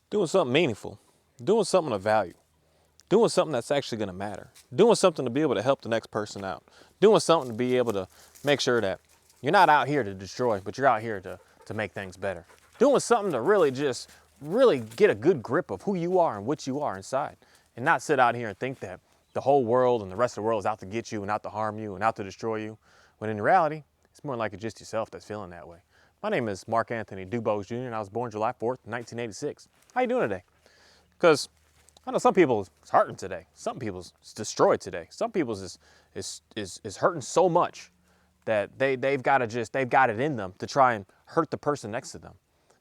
doing something meaningful, doing something of value, doing something that's actually going to matter, doing something to be able to help the next person out, doing something to be able to make sure that you're not out here to destroy, but you're out here to make things better, doing something to really just really get a good grip of who you are and what you are inside, and not sit out here and think that the whole world and the rest of the world is out to get you and out to harm you and out to destroy you, when in reality, it's more like it's just yourself that's feeling that way. My name is Mark Anthony Dubose Jr. and I was born July 4th, 1986. How you doing today? Because I know some people is hurting today. Some people's destroyed today. Some people's is hurting so much that they've got it in them to try and hurt the person next to them.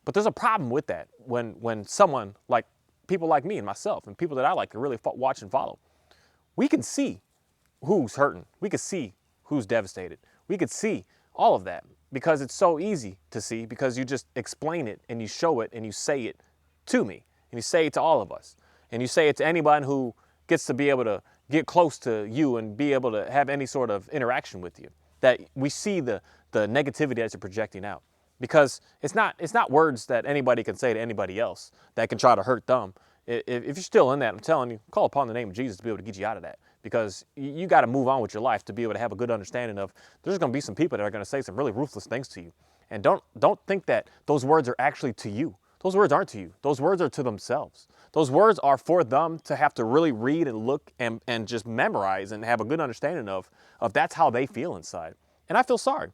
But there's a problem with that when someone like people like me and myself and people that I like to really watch and follow, we can see who's hurting. We can see who's devastated. We could see all of that because it's so easy to see because you just explain it and you show it and you say it to me and you say it to all of us and you say it to anyone who gets to be able to get close to you and be able to have any sort of interaction with you, that we see the negativity that you're projecting out, because it's not words that anybody can say to anybody else that can try to hurt them. If you're still in that, I'm telling you, call upon the name of Jesus to be able to get you out of that, because you got to move on with your life to be able to have a good understanding of there's going to be some people that are going to say some really ruthless things to you. And don't think that those words are actually to you. Those words aren't to you. Those words are to themselves. Those words are for them to have to really read and look and just memorize and have a good understanding of that's how they feel inside. And I feel sorry.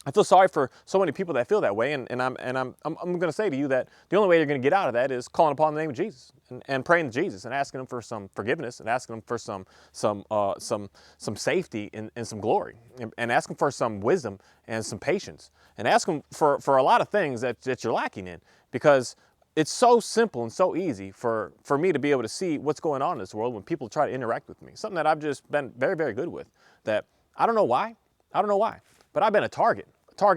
I feel sorry for so many people that feel that way, and I'm going to say to you that the only way you're going to get out of that is calling upon the name of Jesus and praying to Jesus and asking Him for some forgiveness and asking Him for some safety and some glory, and asking for some wisdom and some patience, and ask Him for a lot of things that you're lacking in, because it's so simple and so easy for me to be able to see what's going on in this world when people try to interact with me. Something that I've just been very, very good with. That I don't know why, but I've been a target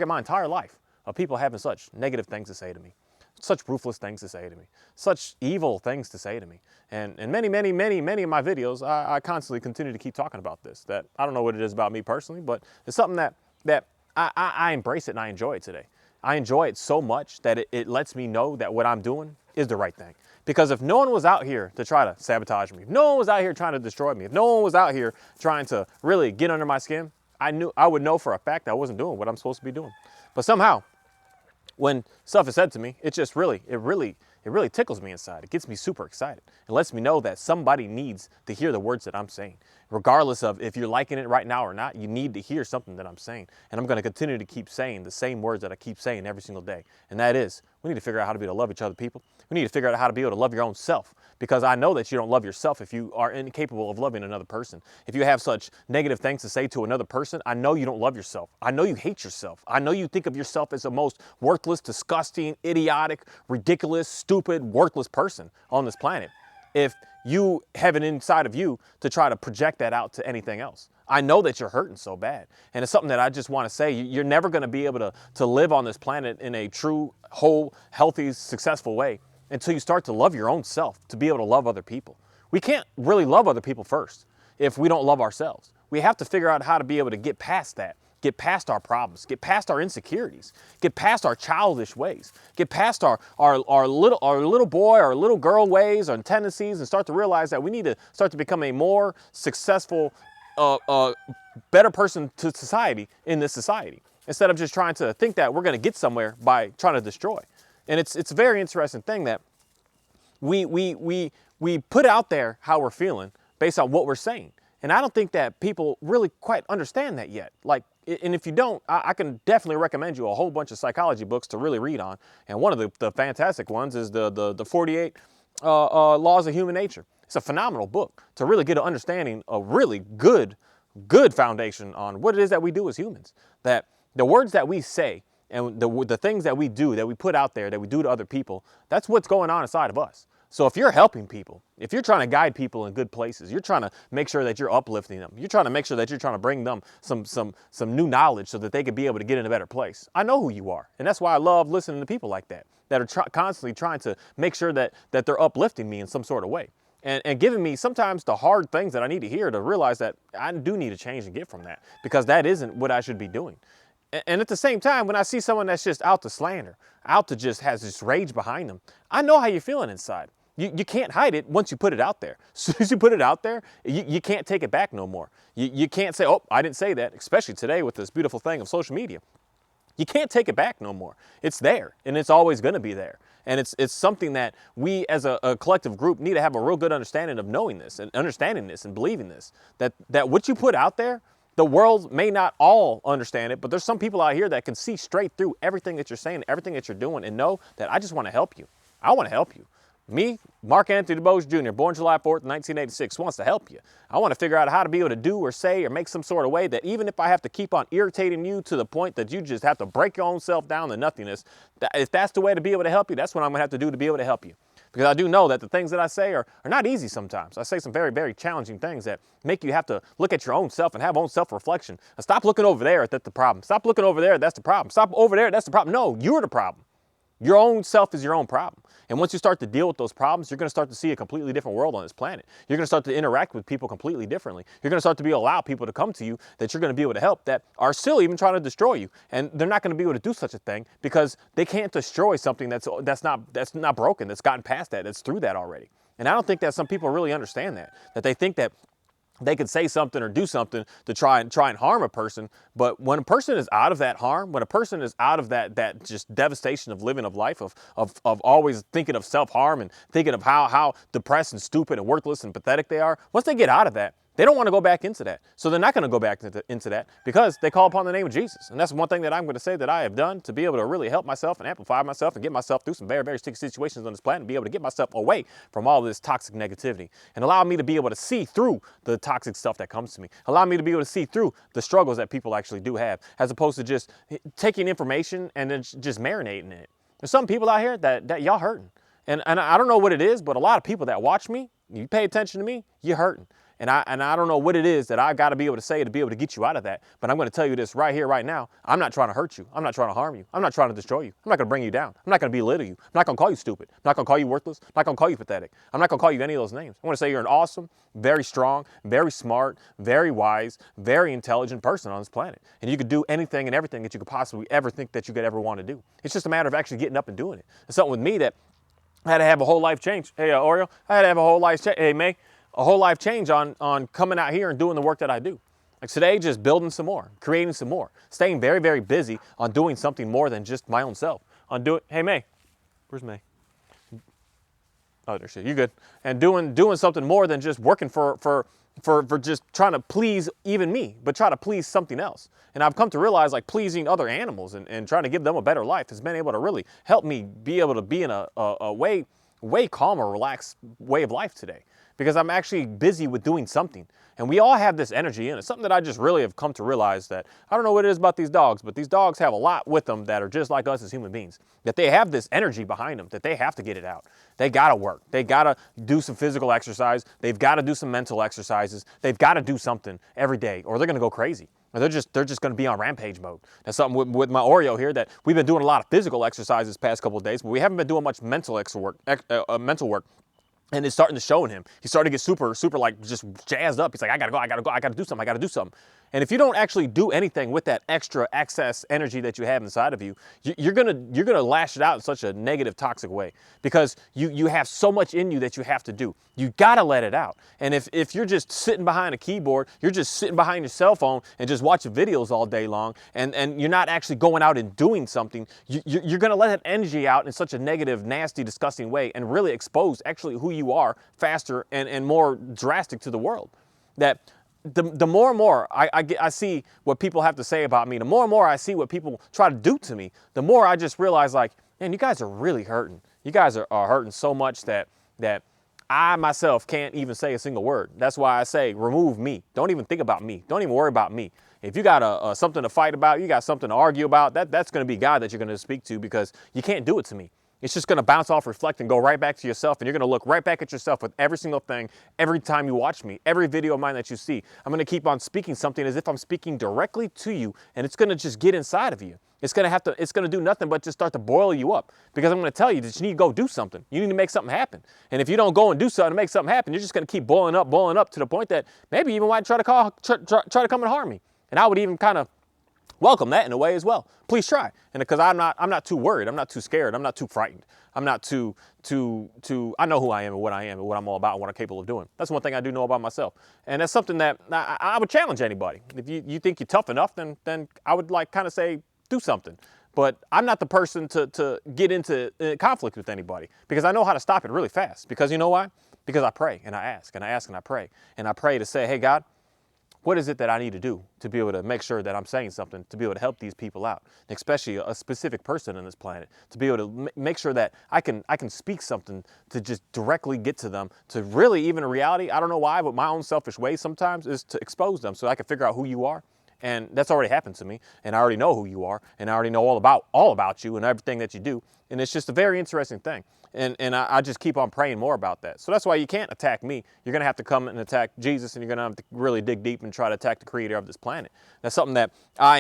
my entire life of people having such negative things to say to me, such ruthless things to say to me, such evil things to say to me. And many of my videos, I constantly continue to keep talking about this, that I don't know what it is about me personally, but it's something that I embrace it and I enjoy it today. I enjoy it so much that it lets me know that what I'm doing is the right thing. Because if no one was out here to try to sabotage me, if no one was out here trying to destroy me, if no one was out here trying to really get under my skin, I would know for a fact I wasn't doing what I'm supposed to be doing. But somehow, when stuff is said to me, it really tickles me inside. It gets me super excited. It lets me know that somebody needs to hear the words that I'm saying. Regardless of if you're liking it right now or not, you need to hear something that I'm saying. And I'm going to continue to keep saying the same words that I keep saying every single day. And that is, we need to figure out how to be able to love each other, people. We need to figure out how to be able to love your own self, because I know that you don't love yourself if you are incapable of loving another person. If you have such negative things to say to another person, I know you don't love yourself. I know you hate yourself. I know you think of yourself as the most worthless, disgusting, idiotic, ridiculous, stupid, worthless person on this planet, if you have it inside of you to try to project that out to anything else. I know that you're hurting so bad. And it's something that I just want to say. You're never going to be able to live on this planet in a true, whole, healthy, successful way until you start to love your own self, to be able to love other people. We can't really love other people first if we don't love ourselves. We have to figure out how to be able to get past that, get past our problems, get past our insecurities, get past our childish ways, get past our little boy, our little girl ways and tendencies, and start to realize that we need to start to become a more successful, better person to society in this society, instead of just trying to think that we're going to get somewhere by trying to destroy. And it's a very interesting thing that we put out there how we're feeling based on what we're saying. And I don't think that people really quite understand that yet. Like, and if you don't, I can definitely recommend you a whole bunch of psychology books to really read on. And one of the fantastic ones is the 48 Laws of Human Nature. It's a phenomenal book to really get an understanding, a really good foundation on what it is that we do as humans. That the words that we say and the things that we do, that we put out there, that we do to other people, that's what's going on inside of us. So if you're helping people, if you're trying to guide people in good places, you're trying to make sure that you're uplifting them, you're trying to make sure that you're trying to bring them some new knowledge so that they can be able to get in a better place. I know who you are. And that's why I love listening to people like that are constantly trying to make sure that they're uplifting me in some sort of way. And giving me sometimes the hard things that I need to hear to realize that I do need to change and get from that, because that isn't what I should be doing. And at the same time, when I see someone that's just out to slander, out to just has this rage behind them, I know how you're feeling inside. You can't hide it once you put it out there. As soon as you put it out there, you can't take it back no more. You can't say, oh, I didn't say that, especially today with this beautiful thing of social media. You can't take it back no more. It's there, and it's always going to be there. And it's something that we as a collective group need to have a real good understanding of knowing this and understanding this and believing this, that what you put out there, the world may not all understand it, but there's some people out here that can see straight through everything that you're saying, everything that you're doing, and know that I just want to help you. I want to help you. Me, Mark Anthony DuBose Jr., born July 4th, 1986, wants to help you. I want to figure out how to be able to do or say or make some sort of way that even if I have to keep on irritating you to the point that you just have to break your own self down to nothingness, if that's the way to be able to help you, that's what I'm going to have to do to be able to help you. Because I do know that the things that I say are not easy sometimes. I say some very, very challenging things that make you have to look at your own self and have own self-reflection. Stop looking over there, that's the problem. Stop looking over there, that's the problem. Stop over there, that's the problem. No, you're the problem. Your own self is your own problem. And once you start to deal with those problems, you're going to start to see a completely different world on this planet. You're going to start to interact with people completely differently. You're going to start to allow people to come to you that you're going to be able to help that are still even trying to destroy you. And they're not going to be able to do such a thing because they can't destroy something that's not broken, that's gotten past that, that's through that already. And I don't think that some people really understand that they think that they could say something or do something to try and harm a person. But when a person is out of that harm, when a person is out of that just devastation of living of life, of always thinking of self-harm and thinking of how depressed and stupid and worthless and pathetic they are, once they get out of that, they don't want to go back into that. So they're not going to go back into that because they call upon the name of Jesus. And that's one thing that I'm going to say that I have done to be able to really help myself and amplify myself and get myself through some very, very sticky situations on this planet and be able to get myself away from all this toxic negativity and allow me to be able to see through the toxic stuff that comes to me. Allow me to be able to see through the struggles that people actually do have, as opposed to just taking information and then just marinating in it. There's some people out here that y'all hurting. And I don't know what it is, but a lot of people that watch me, you pay attention to me, you're hurting. And I don't know what it is that I've got to be able to say to be able to get you out of that. But I'm going to tell you this right here, right now. I'm not trying to hurt you. I'm not trying to harm you. I'm not trying to destroy you. I'm not going to bring you down. I'm not going to belittle you. I'm not going to call you stupid. I'm not going to call you worthless. I'm not going to call you pathetic. I'm not going to call you any of those names. I want to say you're an awesome, very strong, very smart, very wise, very intelligent person on this planet. And you could do anything and everything that you could possibly ever think that you could ever want to do. It's just a matter of actually getting up and doing it. It's something with me that I had to have a whole life change. Hey, Oreo, I had to have a whole life change. Hey, May. A whole life change on coming out here and doing the work that I do. Like today, just building some more, creating some more, staying very, very busy on doing something more than just my own self. Hey, May, where's May? Oh, there she is. You good? And doing something more than just working for just trying to please even me, but try to please something else. And I've come to realize like pleasing other animals and trying to give them a better life has been able to really help me be able to be in a way calmer, relaxed way of life today. Because I'm actually busy with doing something. And we all have this energy in it. Something that I just really have come to realize that, I don't know what it is about these dogs, but these dogs have a lot with them that are just like us as human beings. That they have this energy behind them, that they have to get it out. They gotta work. They gotta do some physical exercise. They've gotta do some mental exercises. They've gotta do something every day or they're gonna go crazy. Or they're just going to be on rampage mode. That's something with my Oreo here that we've been doing a lot of physical exercises past couple of days, but we haven't been doing much mental work. And it's starting to show in him. He's starting to get super like just jazzed up. He's like, I gotta go, I gotta do something. And if you don't actually do anything with that extra excess energy that you have inside of you, you're gonna lash it out in such a negative, toxic way because you have so much in you that you have to do. You gotta let it out. And if you're just sitting behind a keyboard, you're just sitting behind your cell phone and just watching videos all day long, and you're not actually going out and doing something, you're gonna let that energy out in such a negative, nasty, disgusting way and really expose actually who you are faster and more drastic to the world. That the more and more I see what people have to say about me, the more and more I see what people try to do to me, the more I just realize like, man, you guys are really hurting. You guys are hurting so much that I myself can't even say a single word. That's why I say remove me. Don't even think about me. Don't even worry about me. If you got something to fight about, you got something to argue about, that's going to be God that you're going to speak to because you can't do it to me. It's just going to bounce off, reflect, and go right back to yourself. And you're going to look right back at yourself with every single thing, every time you watch me, every video of mine that you see. I'm going to keep on speaking something as if I'm speaking directly to you, and it's going to just get inside of you. It's going to do nothing but just start to boil you up because I'm going to tell you that you need to go do something. You need to make something happen. And if you don't go and do something to make something happen, you're just going to keep boiling up to the point that maybe you even might try to come and harm me. And I would even kind of welcome that in a way as well. Please try. And because I'm not too worried. I'm not too scared. I'm not too frightened. I'm not too, I know who I am and what I'm all about and what I'm capable of doing. That's one thing I do know about myself. And that's something that I would challenge anybody. If you think you're tough enough, then I would like kind of say, do something. But I'm not the person to get into conflict with anybody, because I know how to stop it really fast. Because you know why? Because I pray and I ask and I ask and I pray. And I pray to say, hey, God, what is it that I need to do to be able to make sure that I'm saying something, to be able to help these people out, especially a specific person on this planet, to be able to make sure that I can speak something to just directly get to them, to really, even in reality, I don't know why, but my own selfish way sometimes is to expose them so I can figure out who you are. And that's already happened to me, and I already know who you are, and I already know all about you and everything that you do. And it's just a very interesting thing. And I just keep on praying more about that. So that's why you can't attack me. You're going to have to come and attack Jesus, and you're going to have to really dig deep and try to attack the creator of this planet. That's something that I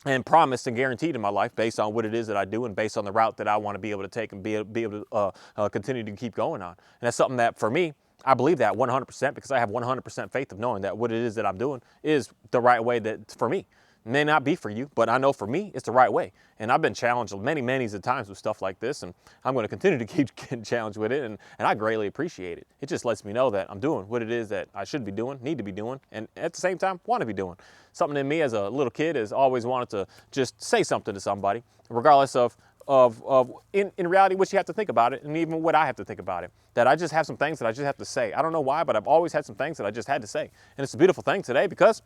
am promised and guaranteed in my life based on what it is that I do and based on the route that I want to be able to take and be able to continue to keep going on. And that's something that, for me, I believe that 100%, because I have 100% faith of knowing that what it is that I'm doing is the right way that for me. It may not be for you, but I know for me, it's the right way. And I've been challenged many times with stuff like this, and I'm going to continue to keep getting challenged with it, and I greatly appreciate it. It just lets me know that I'm doing what it is that I should be doing, need to be doing, and at the same time, want to be doing. Something in me as a little kid has always wanted to just say something to somebody, regardless of in reality what you have to think about it, and even what I have to think about it. That I just have some things that I just have to say. I don't know why, but I've always had some things that I just had to say. And it's a beautiful thing today, because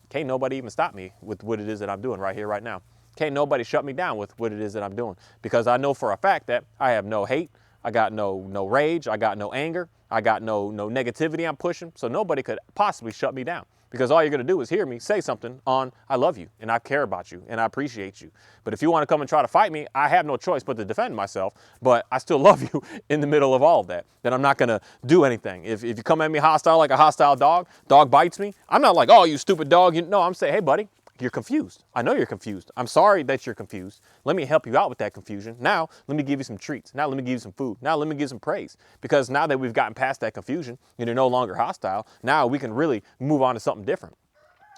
can't nobody even stop me with what it is that I'm doing right here, right now. Can't nobody shut me down with what it is that I'm doing, because I know for a fact that I have no hate, I got no rage, I got no anger, I got no negativity I'm pushing, so nobody could possibly shut me down. Because all you're going to do is hear me say something on, I love you, and I care about you, and I appreciate you. But if you want to come and try to fight me, I have no choice but to defend myself, but I still love you in the middle of all of that. Then I'm not going to do anything. If you come at me hostile like a hostile dog bites me, I'm not like, oh, you stupid dog. No, I'm saying, hey, buddy, you're confused. I know you're confused. I'm sorry that you're confused. Let me help you out with that confusion. Now, let me give you some treats. Now, let me give you some food. Now, let me give you some praise. Because now that we've gotten past that confusion and you're no longer hostile, now we can really move on to something different.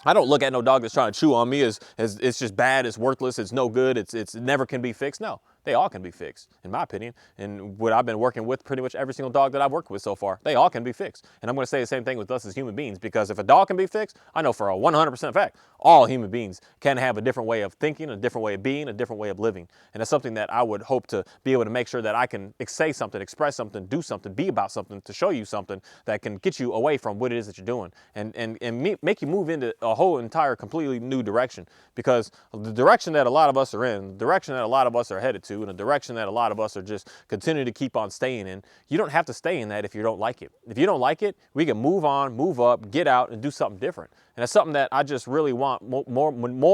I don't look at no dog that's trying to chew on me as it's just bad, it's worthless, it's no good, it never can be fixed. No, they all can be fixed, in my opinion. And what I've been working with, pretty much every single dog that I've worked with so far, they all can be fixed. And I'm going to say the same thing with us as human beings, because if a dog can be fixed, I know for a 100% fact, all human beings can have a different way of thinking, a different way of being, a different way of living. And that's something that I would hope to be able to make sure that I can say something, express something, do something, be about something, to show you something that can get you away from what it is that you're doing, and make you move into a whole entire completely new direction. Because the direction that a lot of us are in, the direction that a lot of us are headed to, and the direction that a lot of us are just continuing to keep on staying in, you don't have to stay in that if you don't like it. If you don't like it, we can move on, move up, get out, and do something different. And that's something that I just really want more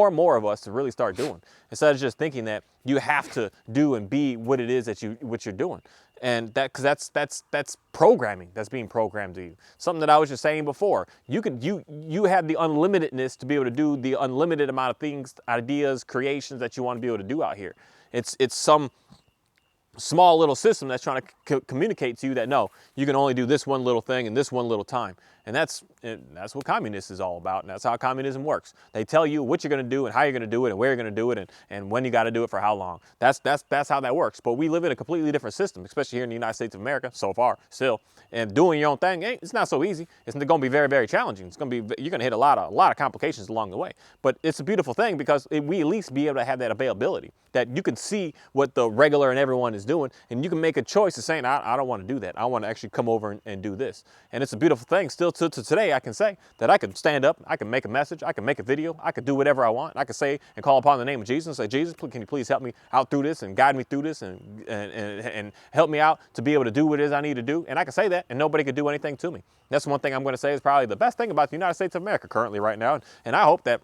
and more of us to really start doing, instead of just thinking that you have to do and be what it is that what you're doing. And because that's programming that's being programmed to you. Something that I was just saying before. You have the unlimitedness to be able to do the unlimited amount of things, ideas, creations that you want to be able to do out here. It's some small little system that's trying to communicate to you that no, you can only do this one little thing in this one little time. And that's what communism is all about, and that's how communism works. They tell you what you're going to do and how you're going to do it and where you're going to do it and when you got to do it for how long. That's how that works. But we live in a completely different system, especially here in the United States of America so far still. And doing your own thing, it's not so easy. It's going to be very, very challenging. You're going to hit a lot of complications along the way. But it's a beautiful thing, because we at least be able to have that availability, that you can see what the regular and everyone is doing, and you can make a choice of saying, I don't want to do that. I want to actually come over and do this. And it's a beautiful thing. Still to today, I can say that I can stand up, I can make a message, I can make a video, I can do whatever I want. I can say and call upon the name of Jesus and say, Jesus, can you please help me out through this and guide me through this and help me out to be able to do what it is I need to do. And I can say that, and nobody could do anything to me. That's one thing I'm going to say is probably the best thing about the United States of America currently right now. And I hope that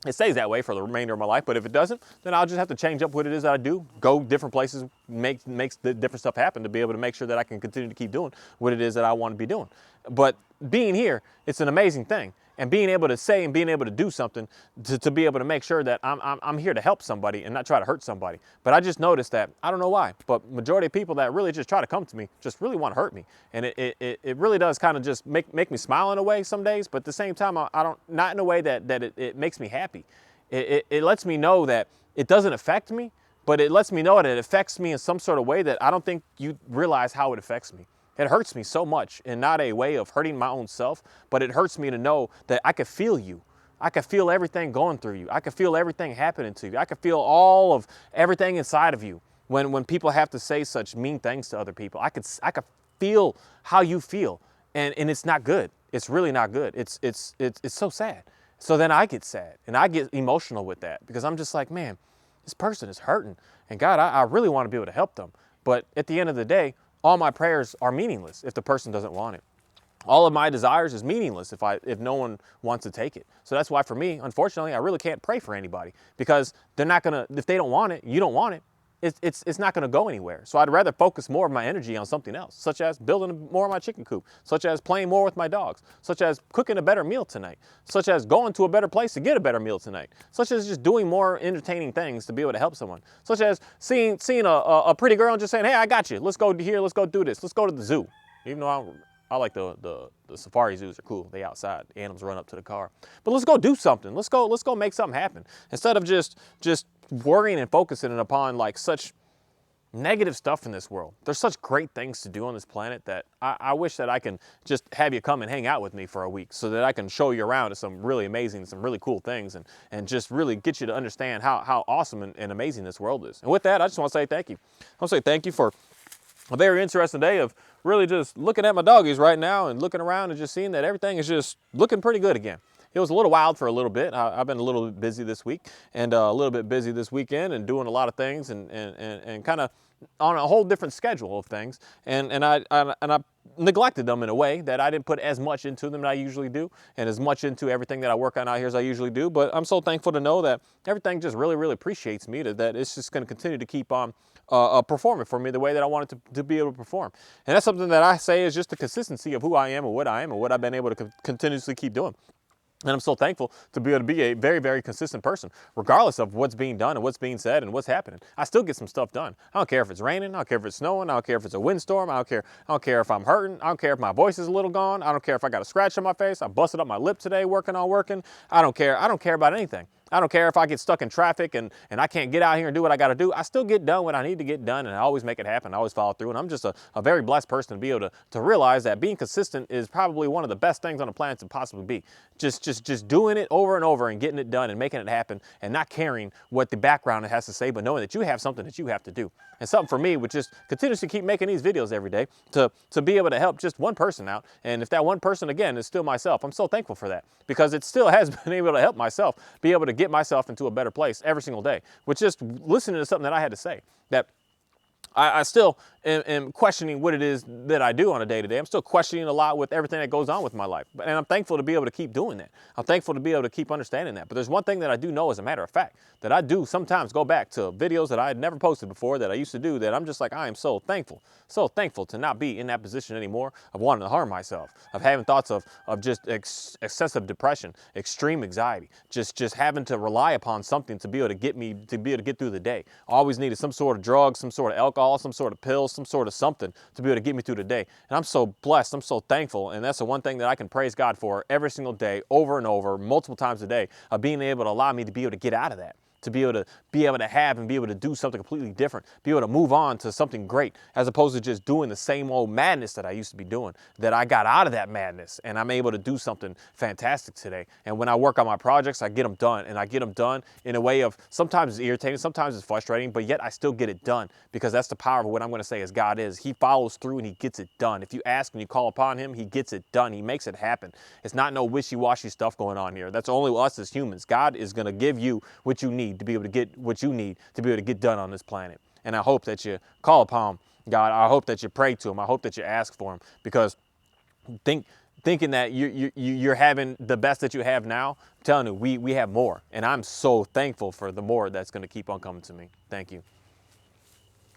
it stays that way for the remainder of my life. But if it doesn't, then I'll just have to change up what it is that I do, go different places, makes the different stuff happen to be able to make sure that I can continue to keep doing what it is that I want to be doing. But being here, it's an amazing thing. And being able to say and being able to do something to be able to make sure that I'm here to help somebody and not try to hurt somebody. But I just noticed that, I don't know why, but majority of people that really just try to come to me just really want to hurt me. And it really does kind of just make me smile in a way some days, but at the same time, not in a way that it makes me happy. It lets me know that it doesn't affect me, but it lets me know that it affects me in some sort of way that I don't think you realize how it affects me. It hurts me so much, in not a way of hurting my own self, but it hurts me to know that I could feel you. I could feel everything going through you. I could feel everything happening to you. I could feel all of everything inside of you when people have to say such mean things to other people. I could feel how you feel, and it's not good. It's really not good. It's so sad. So then I get sad and I get emotional with that because I'm just like, man, this person is hurting, and God, I really want to be able to help them. But at the end of the day, all my prayers are meaningless if the person doesn't want it. All of my desires is meaningless if no one wants to take it. So that's why for me, unfortunately, I really can't pray for anybody because they're not gonna, if they don't want it, you don't want it, it's not gonna go anywhere. So I'd rather focus more of my energy on something else, such as building more of my chicken coop, such as playing more with my dogs, such as cooking a better meal tonight, such as going to a better place to get a better meal tonight, such as just doing more entertaining things to be able to help someone, such as seeing a pretty girl and just saying, hey, I got you, let's go here, let's go do this, let's go to the zoo. Even though I like the safari zoos are cool. They outside. The animals run up to the car. But let's go do something. Let's go make something happen. Instead of just worrying and focusing upon like such negative stuff in this world. There's such great things to do on this planet that I wish that I can just have you come and hang out with me for a week so that I can show you around to some really amazing, some really cool things and just really get you to understand how awesome and amazing this world is. And with that, I just want to say thank you. I want to say thank you for a very interesting day of really just looking at my doggies right now and looking around and just seeing that everything is just looking pretty good again. It was a little wild for a little bit. I've been a little bit busy this week and a little bit busy this weekend and doing a lot of things and kind of on a whole different schedule of things. And I neglected them in a way that I didn't put as much into them that I usually do and as much into everything that I work on out here as I usually do. But I'm so thankful to know that everything just really, really appreciates me, that it's just going to continue to keep on performing for me the way that I want it to be able to perform. And that's something that I say is just the consistency of who I am and what I've been able to continuously keep doing. And I'm so thankful to be able to be a very, very consistent person, regardless of what's being done and what's being said and what's happening. I still get some stuff done. I don't care if it's raining. I don't care if it's snowing. I don't care if it's a windstorm. I don't care if I'm hurting. I don't care if my voice is a little gone. I don't care if I got a scratch on my face. I busted up my lip today working. I don't care. I don't care about anything. I don't care if I get stuck in traffic and I can't get out here and do what I got to do. I still get done what I need to get done, and I always make it happen. I always follow through, and I'm just a very blessed person to be able to realize that being consistent is probably one of the best things on the planet to possibly be. Just doing it over and over and getting it done and making it happen and not caring what the background has to say, but knowing that you have something that you have to do. And something for me would just continuously keep making these videos every day to be able to help just one person out. And if that one person, again, is still myself, I'm so thankful for that because it still has been able to help myself be able to get myself into a better place every single day with just listening to something that I had to say. That I still am questioning what it is that I do on a day-to-day. I'm still questioning a lot with everything that goes on with my life. And I'm thankful to be able to keep doing that. I'm thankful to be able to keep understanding that. But there's one thing that I do know as a matter of fact, that I do sometimes go back to videos that I had never posted before that I used to do that I'm just like, I am so thankful to not be in that position anymore of wanting to harm myself, of having thoughts of just excessive depression, extreme anxiety, just having to rely upon something to be able to get through the day. I always needed some sort of drug, some sort of alcohol, some sort of pills, some sort of something to be able to get me through the day. And I'm so blessed, I'm so thankful, and that's the one thing that I can praise God for every single day, over and over, multiple times a day, of being able to allow me to be able to get out of that. To be able to have and be able to do something completely different, be able to move on to something great, as opposed to just doing the same old madness that I used to be doing, that I got out of that madness and I'm able to do something fantastic today. And when I work on my projects, I get them done, and I get them done in a way of sometimes it's irritating, sometimes it's frustrating, but yet I still get it done because that's the power of what I'm going to say is God is. He follows through and he gets it done. If you ask and you call upon him, he gets it done. He makes it happen. It's not no wishy-washy stuff going on here. That's only us as humans. God is going to give you what you need to be able to get what you need to be able to get done on this planet. And I hope that you call upon God. I hope that you pray to him. I hope that you ask for him, because thinking that you're having the best that you have now, I'm telling you, we have more. And I'm so thankful for the more that's going to keep on coming to me. Thank you.